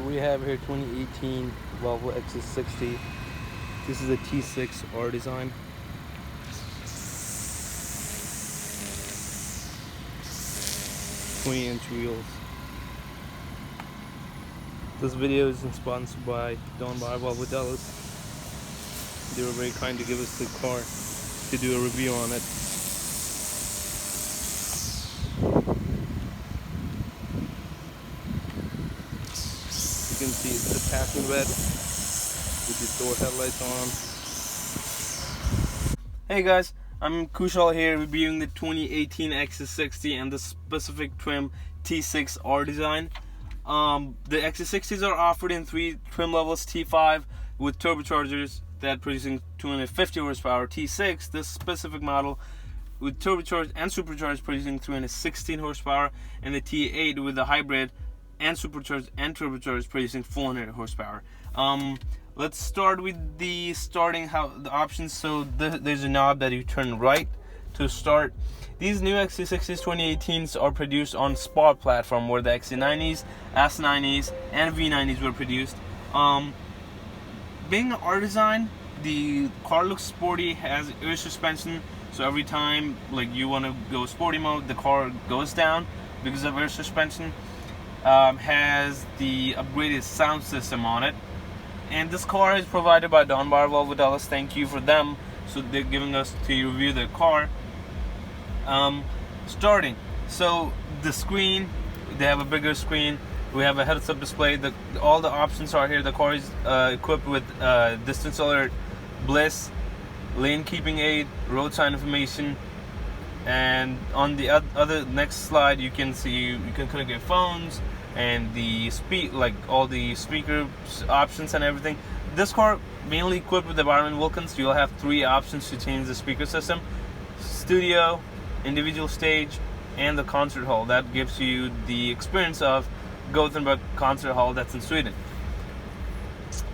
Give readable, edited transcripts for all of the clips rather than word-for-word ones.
we have here 2018 Volvo XC60. This is a T6 R-Design. "20" wheels. This video is sponsored by Don Beyer Volvo Dulles. They were very kind to give us the car to do a review on it. You can see it's the passing red with the door headlights on. Hey guys, I'm Kushal here reviewing the 2018 XC60 and the specific trim T6 R-Design. The XC60s are offered in 3 trim levels: T5 with turbochargers that producing 250 horsepower, T6, this specific model, with turbocharged and supercharged producing 316 horsepower, and the T8 with the hybrid and supercharged and turbocharged producing 400 horsepower. Let's start with the options. So there's a knob that you turn right to start. These new XC60s 2018s are produced on Spot platform, where the XC90s, S90s, and V90s were produced. Being an R-Design, the car looks sporty, has air suspension, so every time you want to go sporty mode, the car goes down because of air suspension. Has the upgraded sound system on it, and this car is provided by Don Beyer Volvo Dulles. Thank you for them. So they're giving us to review their car. Starting, so the screen, they have a bigger screen. We have a heads-up display. All the options are here. The car is equipped with distance alert, bliss, lane keeping aid, road sign information, and on the next slide you can see you can connect your phones and the all the speaker options and everything. This car mainly equipped with environment Wilkins. You'll have 3 options to change the speaker system: studio, individual stage, and the concert hall. That gives you the experience of Gothenburg Concert Hall, that's in Sweden.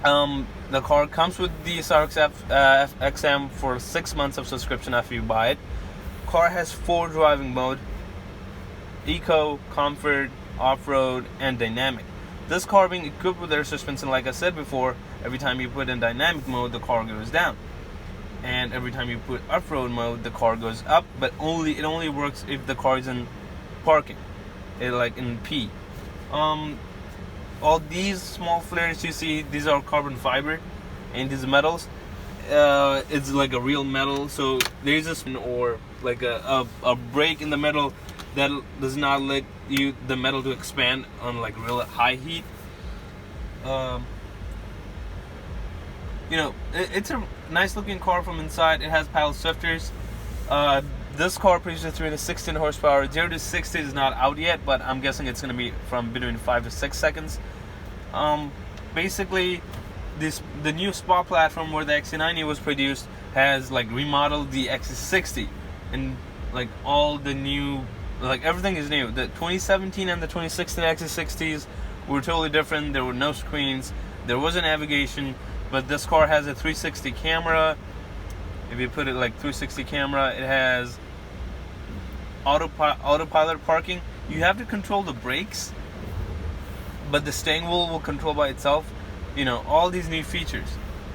The car comes with the XM for 6 months of subscription after you buy it. Car has 4 driving mode: Eco, Comfort, Off-Road, and Dynamic. This car being equipped with air suspension, like I said before, every time you put in dynamic mode, the car goes down. And every time you put off-road mode, the car goes up, but it only works if the car is in parking, like in P. All these small flares you see, these are carbon fiber, and these metals, it's like a real metal. So there's this or like a break in the metal that does not let the metal to expand on real high heat. It's a nice looking car from inside. It has paddle shifters. This car produces 316 horsepower. 0 to 60 is not out yet, but I'm guessing it's going to be from between 5 to 6 seconds. Basically, the new Spot platform where the XC90 was produced has remodeled the XC60, and all the new, everything is new. The 2017 and the 2016 XC60s were totally different. There were no screens. There was a navigation, but this car has a 360 camera. If you put it 360 camera, it has autopilot parking. You have to control the brakes, but the steering wheel will control by itself. All these new features.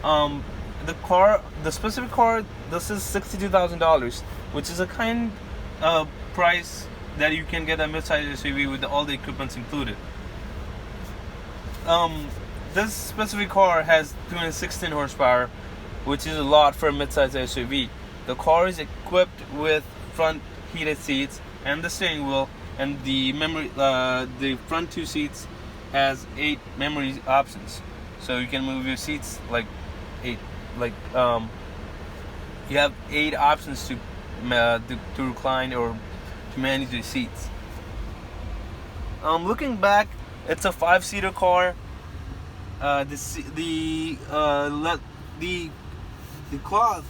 The specific car, this is $62,000, which is a kind of price that you can get a midsize SUV with all the equipments included. This specific car has 216 horsepower, which is a lot for a midsize SUV. The car is equipped with front heated seats and the steering wheel, and the front 2 seats has 8 memory options, so you can move your seats 8. You have 8 options to recline or to manage your seats. Looking back, it's a 5-seater car. The cloth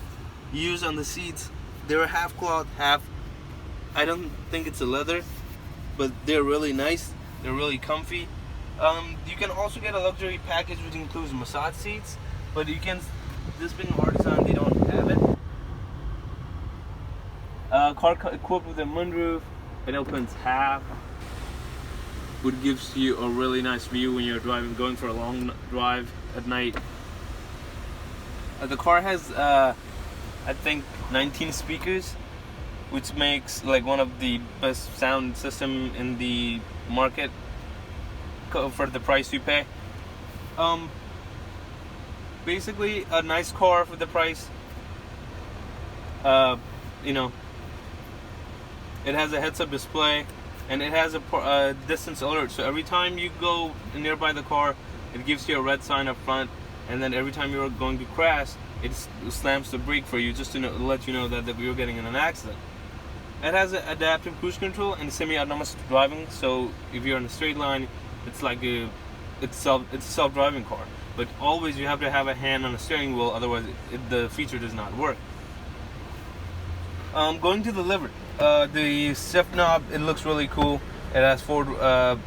used on the seats, they're half cloth, half, I don't think it's a leather, but they're really nice. They're really comfy. You can also get a luxury package which includes massage seats, but this being R-Design, they don't have it. Car equipped with a moonroof. It opens half. which gives you a really nice view when you're going for a long drive at night. The car has I think 19 speakers, which makes like one of the best sound system in the market for the price you pay. Basically a nice car for the price. You know, it has a heads-up display and it has a distance alert, so every time you go nearby the car it gives you a red sign up front, and then every time you're going to crash it slams the brake for you, just to let you know that you're getting in an accident. It has an adaptive cruise control and semi-autonomous driving, so if you're in a straight line it's like it's a self-driving car, but always you have to have a hand on the steering wheel, otherwise the feature does not work. Going to the livery, the shift knob, it looks really cool. It has forward,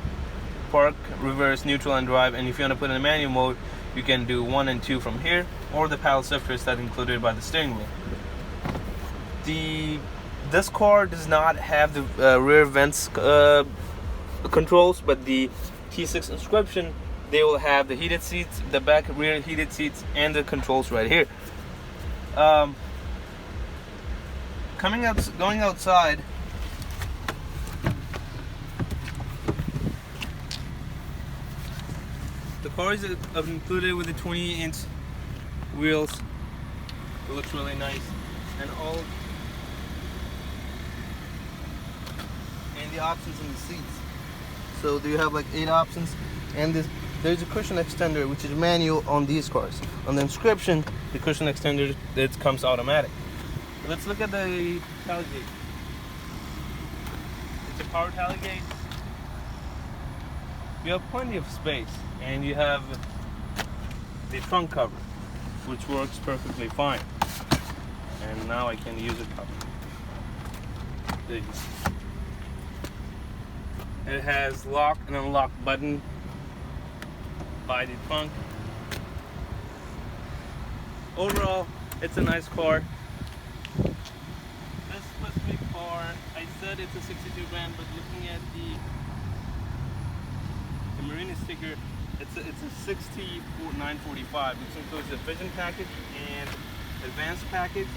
park, reverse, neutral, and drive, and if you want to put in a manual mode you can do 1 and 2 from here, or the paddle shifters that's included by the steering wheel. This car does not have the rear vents controls, but the T6 inscription, they will have the heated seats, the back rear heated seats, and the controls right here. Going outside, the car is included with the 20-inch wheels. It looks really nice, and the options in the seats. So do you have like 8 options, and there's a cushion extender which is manual on these cars. On the inscription, the cushion extender, it comes automatic. Let's look at the tailgate. It's a power tailgate. You have plenty of space, and you have the trunk cover, which works perfectly fine. And now I can use it properly. There you go. It has lock and unlock button by the trunk. Overall, it's a nice car. This specific car, I said it's a 62 grand, but looking at the Marina sticker, it's a 6T945, which includes the vision package and advanced package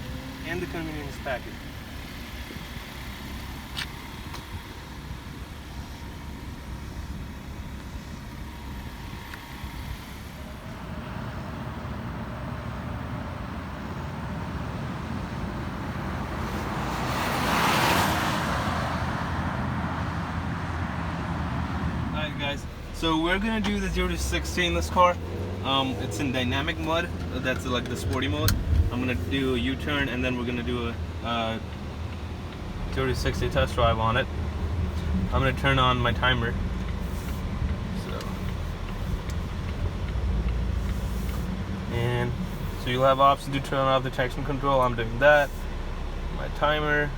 and the convenience package. Guys, so we're gonna do the 0 to 60 in this car. It's in dynamic mode. That's like the sporty mode. I'm gonna do a U-turn, and then we're gonna do a 0 to 60 test drive on it. I'm gonna turn on my timer. So you'll have options to turn off the traction control. I'm doing that. My timer.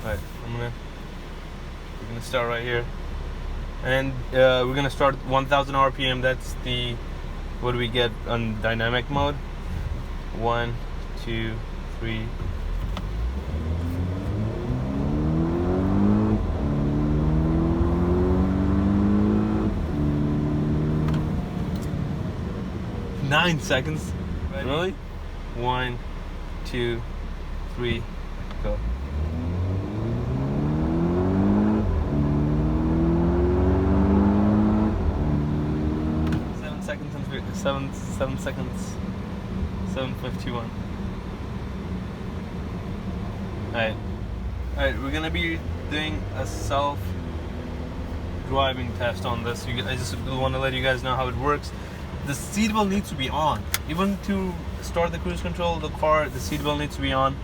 Alright, we're gonna start right here, and we're gonna start 1000 RPM. That's what do we get on dynamic mode? 1, 2, 3. Nine seconds. Ready? Really? 1, 2, 3, go. 7 seconds, 7:51. Alright, we're gonna be doing a self-driving test on this. I just want to let you guys know how it works. The seatbelt needs to be on. Even to start the cruise control of the car, the seatbelt needs to be on.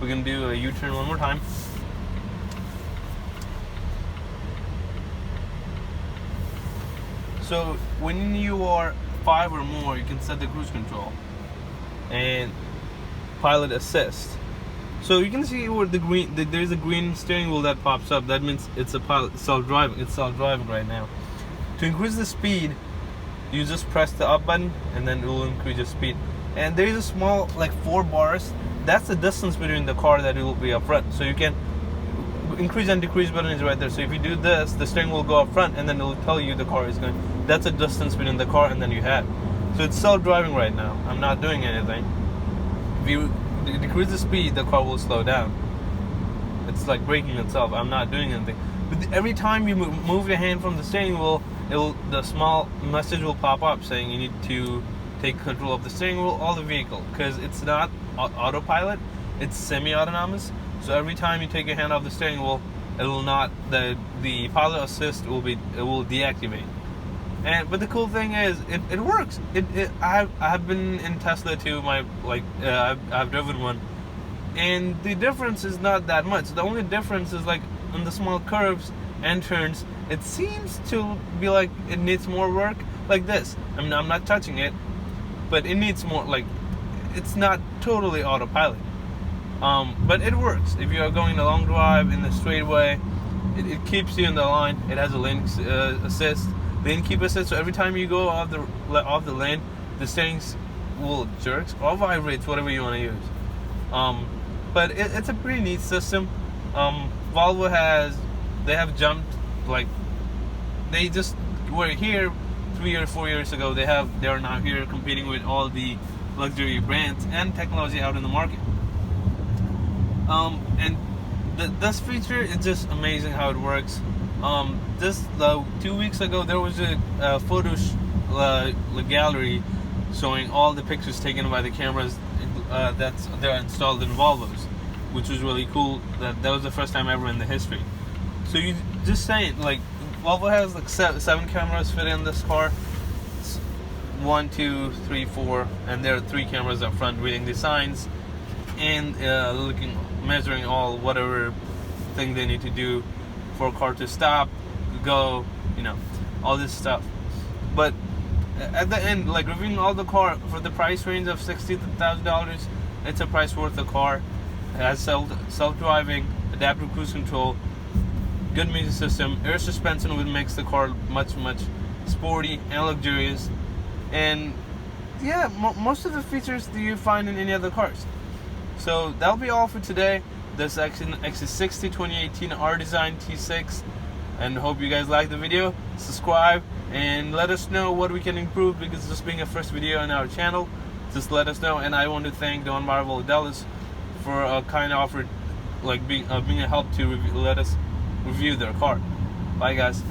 We're gonna do a U-turn one more time. So when you are 5 or more, you can set the cruise control and pilot assist. So you can see where there's a green steering wheel that pops up. That means it's a pilot self-driving. It's self-driving right now. To increase the speed, you just press the up button, and then it will increase your speed. And there is a small, like 4 bars that's the distance between the car that it will be up front. So you can increase and decrease button is right there. So if you do this, the steering will go up front, and then it will tell you the car is going. That's a distance between the car and then you have. So it's self-driving right now. I'm not doing anything. If you decrease the speed, the car will slow down. It's like braking itself. I'm not doing anything. But every time you move your hand from the steering wheel, the small message will pop up saying you need to take control of the steering wheel or the vehicle, because it's not autopilot, it's semi-autonomous. So every time you take your hand off the steering wheel, it will not, the pilot assist will deactivate. But the cool thing is it works. I've been in Tesla too. I've driven one, and the difference is not that much. The only difference is like on the small curves and turns, it seems to be like it needs more work. Like this, I mean, I'm not touching it, but it needs more. Like, it's not totally autopilot. But it works. If you are going a long drive in the straightaway, it keeps you in the line. It has a lane assist, lane keep assist. So every time you go off the lane, the steering will jerks or vibrates, whatever you want to use. But it's a pretty neat system. Volvo have jumped, like, they just were here 3 or 4 years ago. They are now here competing with all the luxury brands and technology out in the market. And this feature is just amazing how it works. 2 weeks ago there was a photo gallery showing all the pictures taken by the cameras they're installed in Volvos, which was really cool. That was the first time ever in the history. So you just saying, like, Volvo has like seven cameras fit in this car. It's 1, 2, 3, 4, and there are 3 cameras up front reading the signs and measuring all whatever thing they need to do for a car to stop, go, all this stuff. But at the end, like, reviewing all the car for the price range of $60,000 to $1,000, it's a price worth the car. It has self-driving, adaptive cruise control, good music system, air suspension, which makes the car much, much sporty and luxurious. And yeah, most of the features that you find in any other cars. So that'll be all for today. This XC60 2018 R-Design T6. And hope you guys like the video. Subscribe and let us know what we can improve, because this being a first video on our channel, just let us know. And I want to thank Don Beyer Volvo Dulles for a kind offer, like being a help to let us review their car. Bye guys.